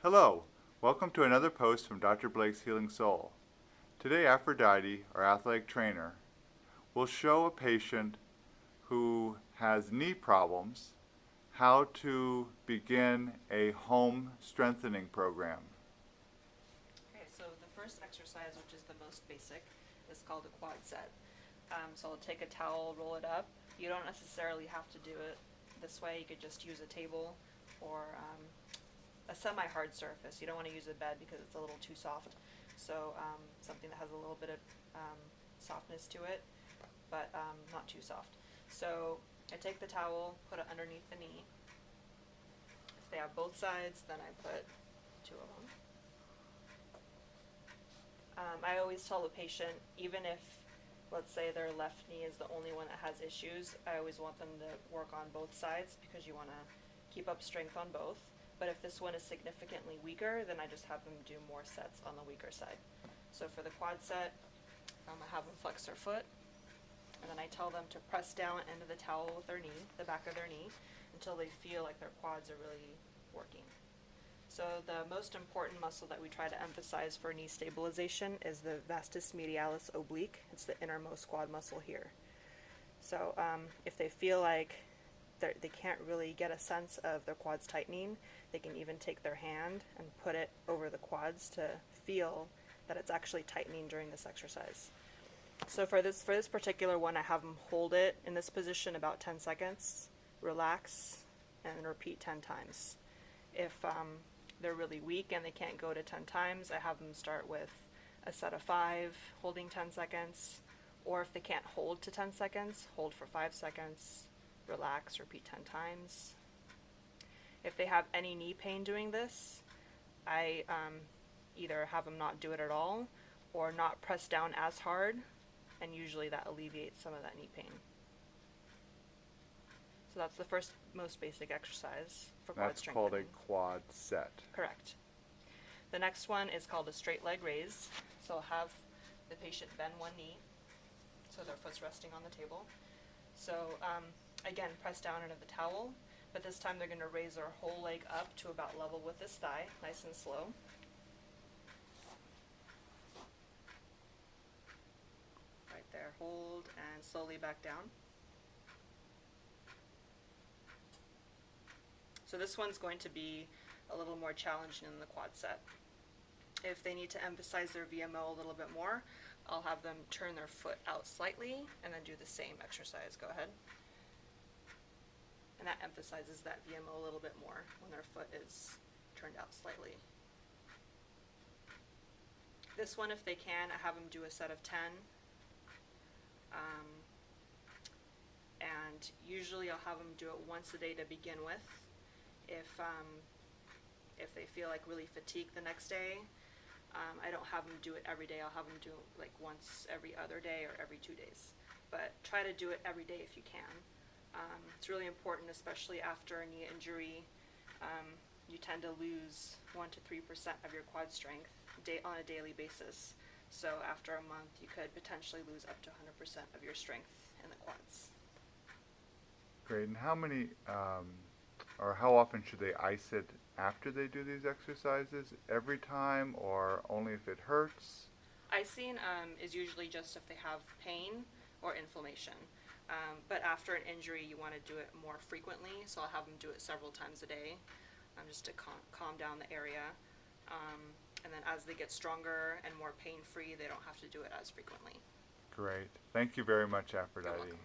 Hello, welcome to another post from Dr. Blake's Healing Soul. Today Aphrodite, our athletic trainer, will show a patient who has knee problems how to begin a home strengthening program. Okay, so the first exercise, which is the most basic, is called a quad set. So I'll take a towel, roll it up. You don't necessarily have to do it this way. You could just use a table or a semi-hard surface. You don't want to use a bed because it's a little too soft. So something that has a little bit of softness to it, but not too soft. So I take the towel, put it underneath the knee. If they have both sides, then I put two of them. I always tell the patient, even if, let's say, their left knee is the only one that has issues, I always want them to work on both sides because you want to keep up strength on both. But if this one is significantly weaker, then I just have them do more sets on the weaker side. So for the quad set, I have them flex their foot, and then I tell them to press down into the towel with their knee, the back of their knee, until they feel like their quads are really working. So the most important muscle that we try to emphasize for knee stabilization is the vastus medialis oblique. It's the innermost quad muscle here. So if they feel like they can't really get a sense of their quads tightening, they can even take their hand and put it over the quads to feel that it's actually tightening during this exercise. So for this particular one, I have them hold it in this position about 10 seconds, relax, and then repeat 10 times. If they're really weak and they can't go to 10 times, I have them start with a set of 5, holding 10 seconds, or if they can't hold to 10 seconds, hold for 5 seconds, relax, repeat 10 times. If they have any knee pain doing this, I either have them not do it at all or not press down as hard, and usually that alleviates some of that knee pain. So that's the first most basic exercise for quad strengthening. That's called a quad set. Correct. The next one is called a straight leg raise. So I'll have the patient bend one knee so their foot's resting on the table. So again, press down into the towel, but this time they're going to raise their whole leg up to about level with this thigh, nice and slow. Right there, hold and slowly back down. So this one's going to be a little more challenging than the quad set. If they need to emphasize their VMO a little bit more, I'll have them turn their foot out slightly and then do the same exercise. Go ahead. And that emphasizes that VMO a little bit more when their foot is turned out slightly. This one, if they can, I have them do a set of 10. And usually I'll have them do it once a day to begin with. If they feel like really fatigued the next day, I don't have them do it every day. I'll have them do it like once every other day or every 2 days. But try to do it every day if you can. It's really important, especially after a knee injury. You tend to lose 1 to 3% of your quad strength on a daily basis. So after a month, you could potentially lose up to 100% of your strength in the quads. Great. And how many or how often should they ice it after they do these exercises? Every time or only if it hurts? Icing is usually just if they have pain or inflammation. But after an injury, you want to do it more frequently, so I'll have them do it several times a day just to calm down the area. And then as they get stronger and more pain-free, they don't have to do it as frequently. Great. Thank you very much, Aphrodite. You're welcome.